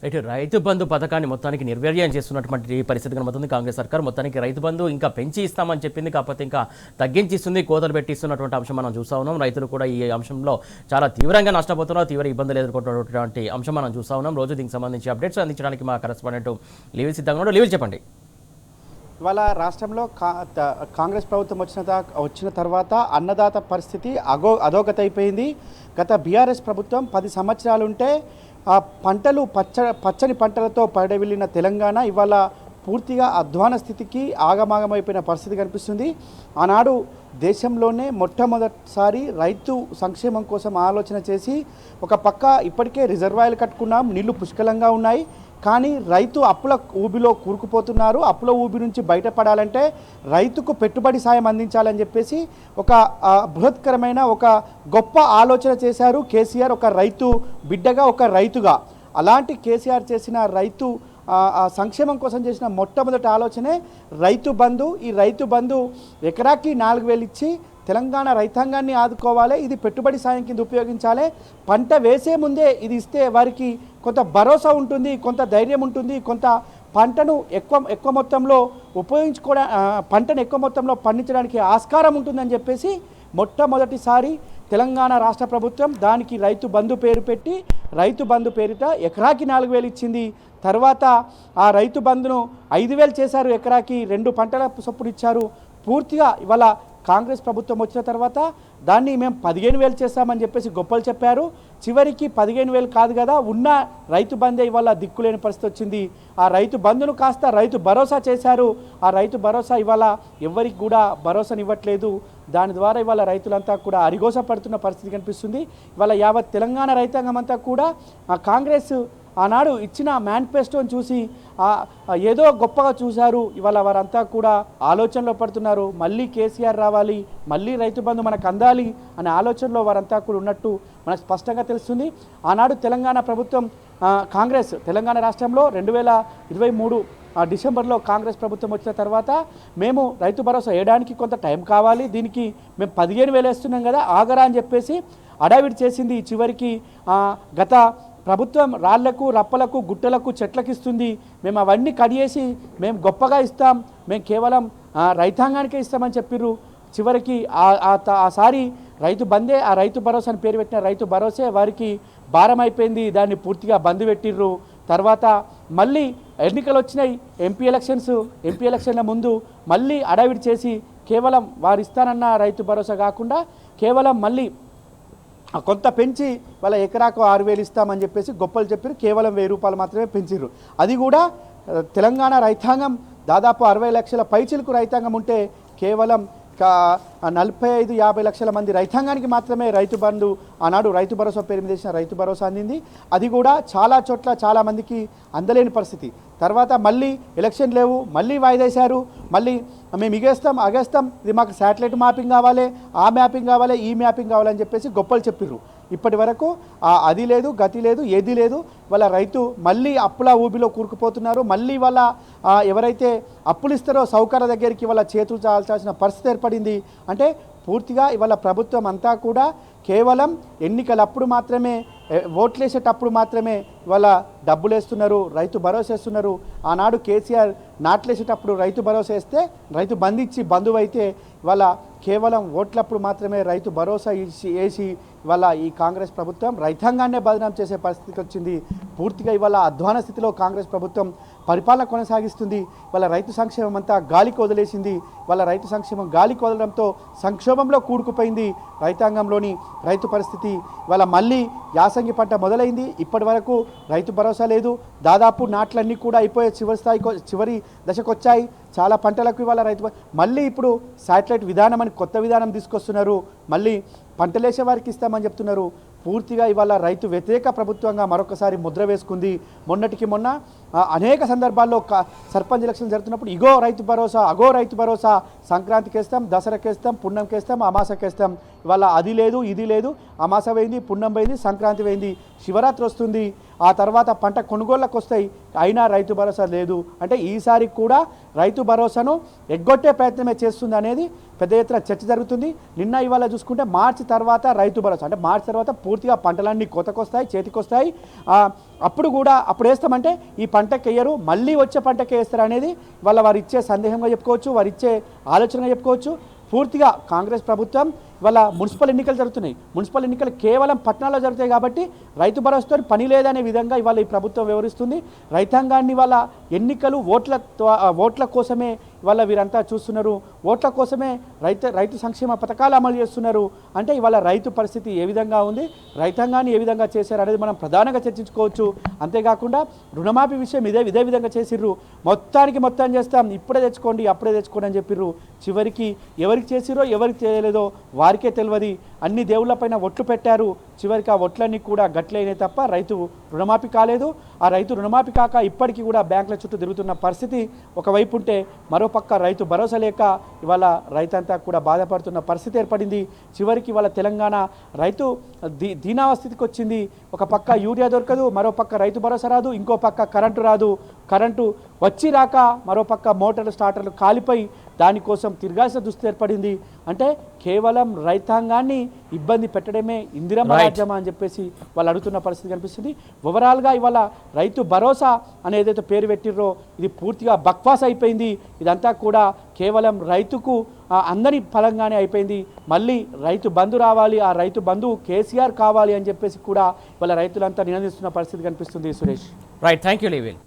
అయితే రైతు బంధు పథకాన్ని మొత్తానికి నిర్వీర్యం చేస్తున్నటువంటి పరిస్థితి కనబడుతుంది. కాంగ్రెస్ సర్కార్ మొత్తానికి రైతు బంధు ఇంకా పెంచి ఇస్తామని చెప్పింది, కాకపోతే ఇంకా తగ్గించిస్తుంది, కోతలు పెట్టిస్తున్నటువంటి అంశం మనం చూస్తా ఉన్నాం. రైతులు కూడా ఈ అంశంలో చాలా తీవ్రంగా నష్టపోతున్నారు, తీవ్ర ఇబ్బందులు ఎదుర్కొంటున్నటువంటి అంశం మనం చూస్తా ఉన్నాం. రోజు దీనికి సంబంధించి అప్డేట్స్ అందించడానికి మా కరెస్పాండెంట్ లీవిల్ సిద్ధంగా ఉన్నాడు. లీవిల్ చెప్పండి. ఇవాళ రాష్ట్రంలో కాంగ్రెస్ ప్రభుత్వం వచ్చిన తర్వాత అన్నదాత పరిస్థితి అధోగతి అయిపోయింది. గత బీఆర్ఎస్ ప్రభుత్వం 10 సంవత్సరాలుంటే ఆ పంటలు పచ్చని పంటలతో పడవిల్లిన తెలంగాణ ఇవాళ పూర్తిగా అధ్వాన స్థితికి ఆగమాగమైపోయిన పరిస్థితి కనిపిస్తుంది. ఆనాడు దేశంలోనే మొట్టమొదటిసారి రైతు సంక్షేమం కోసం ఆలోచన చేసి ఒక పక్క ఇప్పటికే రిజర్వాయర్లు కట్టుకున్నాం, నీళ్లు పుష్కలంగా ఉన్నాయి, కానీ రైతు అప్పుల ఊబిలో కూరుకుపోతున్నారు. అప్పుల ఊబి నుంచి బయటపడాలంటే రైతుకు పెట్టుబడి సాయం అందించాలని చెప్పేసి ఒక బృహత్కరమైన ఒక గొప్ప ఆలోచన చేశారు కేసీఆర్. ఒక రైతు బిడ్డగా, ఒక రైతుగా. అలాంటి కేసీఆర్ చేసిన రైతు సంక్షేమం కోసం చేసిన మొట్టమొదటి ఆలోచనే రైతు బంధు. ఈ రైతు బంధు ఎకరాకి 4,000 ఇచ్చి తెలంగాణ రైతాంగాన్ని ఆదుకోవాలి, ఇది పెట్టుబడి సాయం కింద ఉపయోగించాలి. పంట వేసే ముందే ఇది ఇస్తే వారికి కొంత భరోసా ఉంటుంది, కొంత ధైర్యం ఉంటుంది, కొంత పంటను ఎక్కువ మొత్తంలో పంటను ఎక్కువ మొత్తంలో పండించడానికి ఆస్కారం ఉంటుందని చెప్పేసి మొట్టమొదటిసారి తెలంగాణ రాష్ట్ర ప్రభుత్వం దానికి రైతు బంధు పేరు పెట్టి రైతు బంధు పేరిట ఎకరాకి 4,000 ఇచ్చింది. తర్వాత ఆ రైతు బంధును 5,000 చేశారు, ఎకరాకి 2 పంటల చొప్పున ఇచ్చారు. పూర్తిగా ఇవాళ కాంగ్రెస్ ప్రభుత్వం వచ్చిన తర్వాత దాన్ని మేము 15,000 చేస్తామని చెప్పేసి గొప్పలు చెప్పారు. చివరికి 15,000 కాదు కదా, ఉన్న రైతు బంధే ఇవాళ దిక్కులేని పరిస్థితి వచ్చింది. ఆ రైతు బంధును కాస్త రైతు భరోసా చేశారు. ఆ రైతు భరోసా ఇవాళ ఎవరికి కూడా భరోసానివ్వట్లేదు. దాని ద్వారా ఇవాళ రైతులంతా కూడా అరిగోస పడుతున్న పరిస్థితి కనిపిస్తుంది. ఇవాళ యావత్ తెలంగాణ రైతాంగం అంతా కూడా ఆ కాంగ్రెస్ ఆనాడు ఇచ్చిన మేనిఫెస్టోని చూసి ఏదో గొప్పగా చూశారు. ఇవాళ వారంతా కూడా ఆలోచనలో పడుతున్నారు. మళ్ళీ కేసీఆర్ రావాలి, మళ్ళీ రైతు బంధు మనకు అందాలి అనే ఆలోచనలో వారంతా కూడా ఉన్నట్టు మనకు స్పష్టంగా తెలుస్తుంది. ఆనాడు తెలంగాణ ప్రభుత్వం కాంగ్రెస్ తెలంగాణ రాష్ట్రంలో 2023 డిసెంబర్లో కాంగ్రెస్ ప్రభుత్వం వచ్చిన తర్వాత మేము రైతు భరోసా వేయడానికి కొంత టైం కావాలి, దీనికి మేము 15,000 వేస్తున్నాం కదా, ఆగరా అని చెప్పేసి అడావిడి చేసింది. చివరికి గత ప్రభుత్వం రాళ్లకు, రప్పలకు, గుట్టలకు, చెట్లకు ఇస్తుంది, మేము అవన్నీ కడియేసి మేము గొప్పగా ఇస్తాం, మేము కేవలం రైతాంగానికే ఇస్తామని చెప్పిర్రు. చివరికి ఆసారి రైతు బందే, ఆ రైతు భరోసా అని పేరు పెట్టిన రైతు భరోసే వారికి భారం అయిపోయింది. దాన్ని పూర్తిగా బంద్ పెట్టిర్రు. తర్వాత మళ్ళీ ఎన్నికలు వచ్చినాయి, ఎంపీ ఎలక్షన్ల ముందు మళ్ళీ అడావిడి చేసి కేవలం వారు ఇస్తానన్న రైతు భరోసా కాకుండా కేవలం మళ్ళీ కొంత పెంచి వాళ్ళ ఎకరాకు 6,000 ఇస్తామని చెప్పేసి గొప్పలు చెప్పారు. కేవలం 1,000 రూపాయలు మాత్రమే పెంచారు. అది కూడా తెలంగాణ రైతాంగం దాదాపు 60 లక్షల పైచిలకు రైతాంగం ఉంటే కేవలం 45-50 లక్షల మంది రైతాంగానికి మాత్రమే రైతు బంధు ఆనాడు రైతు భరోసా పేరు మీద చేసిన రైతు భరోసా అందింది. అది కూడా చాలా చోట్ల చాలామందికి అందలేని పరిస్థితి. తర్వాత మళ్ళీ ఎలక్షన్ లేవు, మళ్ళీ వాయిదేశారు. మళ్ళీ మేము అగేస్తాం, ఇది మాకు శాటిలైట్ మ్యాపింగ్ కావాలి, ఆ మ్యాపింగ్ కావాలి, ఈ మ్యాపింగ్ కావాలని చెప్పేసి గొప్పలు చెప్పిర్రు. ఇప్పటి వరకు అది లేదు, గతి లేదు, ఏది లేదు. వాళ్ళ రైతు మళ్ళీ అప్పుల ఊబిలో కూరుకుపోతున్నారు. మళ్ళీ వాళ్ళ ఎవరైతే అప్పులు ఇస్తారో సౌకర్య దగ్గరికి వాళ్ళ చేతులు చాల్చాల్సిన పరిస్థితి ఏర్పడింది. అంటే పూర్తిగా ఇవాళ ప్రభుత్వం అంతా కూడా కేవలం ఎన్నికలప్పుడు మాత్రమే, ఓట్లేసేటప్పుడు మాత్రమే ఇవాళ డబ్బులు వేస్తున్నారు, రైతు భరోసా వేస్తున్నారు. ఆనాడు కేసీఆర్ నాట్లేసేటప్పుడు రైతు భరోసా వేస్తే రైతు బంధించి బంధువు అయితే ఇవాళ కేవలం ఓట్లప్పుడు మాత్రమే రైతు భరోసా వేసి ఇవాళ ఈ కాంగ్రెస్ ప్రభుత్వం రైతాంగాన్నే బదనాం చేసే పరిస్థితికి వచ్చింది. పూర్తిగా ఇవాళ అధ్వాన స్థితిలో కాంగ్రెస్ ప్రభుత్వం పరిపాలన కొనసాగిస్తుంది. వాళ్ళ రైతు సంక్షేమం అంతా గాలికి వదిలేసింది. వాళ్ళ రైతు సంక్షేమం గాలికి వదలడంతో సంక్షోభంలో కూడుకుపోయింది రైతాంగంలోని రైతు పరిస్థితి. ఇవాళ మళ్ళీ యాసంగి పంట మొదలైంది. ఇప్పటి వరకు రైతు భరోసా లేదు. దాదాపు నాట్లన్నీ కూడా అయిపోయే చివరి దశకు వచ్చాయి. చాలా పంటలకు ఇవాళ మళ్ళీ ఇప్పుడు శాటిలైట్ విధానం అని కొత్త విధానం తీసుకొస్తున్నారు. మళ్ళీ పంటలేసే వారికి ఇస్తామని చెప్తున్నారు. పూర్తిగా ఇవాళ రైతు వ్యతిరేక ప్రభుత్వంగా మరొకసారి ముద్ర వేసుకుంది. మొన్నటికి మొన్న అనేక సందర్భాల్లో సర్పంచ్ ఎలక్షన్ జరుగుతున్నప్పుడు ఇగో రైతు భరోసా, అగో రైతు భరోసా, సంక్రాంతికి వేస్తాం, దసరాకి వేస్తాం, పుణ్యంకి వేస్తాం, అమాసకి వేస్తాం. ఇవాళ అది లేదు, ఇది లేదు. అమాస పోయింది, పుణ్యం పోయింది, సంక్రాంతి పోయింది, శివరాత్రి వస్తుంది, ఆ తర్వాత పంట కొనుగోళ్ళకు వస్తాయి, అయినా రైతు భరోసా లేదు. అంటే ఈసారి కూడా రైతు భరోసాను ఎగ్గొట్టే ప్రయత్నమే చేస్తుంది అనేది పెద్ద ఎత్తున చర్చ జరుగుతుంది. నిన్న ఇవాళ చూసుకుంటే మార్చి తర్వాత రైతు భరోసా, అంటే మార్చి తర్వాత పూర్తిగా పంటలన్నీ కోతకొస్తాయి, చేతికొస్తాయి. అప్పుడు కూడా అప్పుడు వేస్తామంటే ఈ పంటకి వేయరు, మళ్ళీ వచ్చే పంటకి వేస్తారు అనేది వారు ఇచ్చే సందేహంగా చెప్పుకోవచ్చు, వారు ఇచ్చే ఆలోచనగా చెప్పుకోవచ్చు. పూర్తిగా కాంగ్రెస్ ప్రభుత్వం ఇవాళ మున్సిపల్ ఎన్నికలు జరుగుతున్నాయి. మున్సిపల్ ఎన్నికలు కేవలం పట్టణాల్లో జరుగుతాయి కాబట్టి రైతు భరోసాతో పని లేదనే విధంగా ఇవాళ ఈ ప్రభుత్వం వ్యవహరిస్తుంది. రైతాంగాన్ని ఇవాళ ఎన్నికలు ఓట్ల కోసమే ఇవాళ వీరంతా చూస్తున్నారు, ఓట్ల కోసమే రైతు సంక్షేమ పథకాలు అమలు చేస్తున్నారు. అంటే ఇవాళ రైతు పరిస్థితి ఏ విధంగా ఉంది, రైతాంగాన్ని ఏ విధంగా చేశారు అనేది మనం ప్రధానంగా చర్చించుకోవచ్చు. అంతేకాకుండా రుణమాఫీ విషయం ఇదే విధంగా చేసిర్రు. మొత్తం చేస్తాం, ఇప్పుడే తెచ్చుకోండి అప్పుడే తెచ్చుకోండి అని చెప్పిర్రు. చివరికి ఎవరికి చేసిరో ఎవరికి చేయలేదో వారికే తెలియదు. అన్ని దేవుళ్ళపైన ఒట్లు పెట్టారు. చివరికి ఆ ఒట్లన్నీ కూడా గట్లయినాయి తప్ప రైతు రుణమాఫీ కాలేదు. ఆ రైతు రుణమాఫీ కాక ఇప్పటికీ కూడా బ్యాంకుల చుట్టూ తిరుగుతున్న పరిస్థితి ఒకవైపు ఉంటే, మరోపక్క రైతు భరోసా లేక ఇవాళ రైతంతా కూడా బాధపడుతున్న పరిస్థితి ఏర్పడింది. చివరికి ఇవాళ తెలంగాణ రైతు దీనావస్థితికి వచ్చింది. ఒక పక్క యూరియా దొరకదు, మరో పక్క రైతు భరోసా రాదు, ఇంకో పక్క కరెంటు రాదు. కరెంటు వచ్చి రాక మరోపక్క మోటార్లు స్టార్టర్లు కాలిపోయి దానికోసం తిరగాల్సిన దుస్థితి ఏర్పడింది. అంటే కేవలం రైతాంగాన్ని ఇబ్బంది పెట్టడమే ఇందిరమ్మ రాజ్యమా అని చెప్పేసి వాళ్ళు అడుగుతున్న పరిస్థితి కనిపిస్తుంది. ఓవరాల్గా ఇవాళ రైతు భరోసా అని ఏదైతే పేరు పెట్టిర్రో ఇది పూర్తిగా బక్వాస్ అయిపోయింది. ఇదంతా కూడా కేవలం రైతుకు అందరి ఫలంగానే అయిపోయింది. మళ్ళీ రైతు బంధు రావాలి, ఆ రైతు బంధు కేసీఆర్ కావాలి అని చెప్పేసి కూడా వాళ్ళ రైతులంతా నినదిస్తున్న పరిస్థితి కనిపిస్తుంది. Suresh, right, thank you లీవిల్.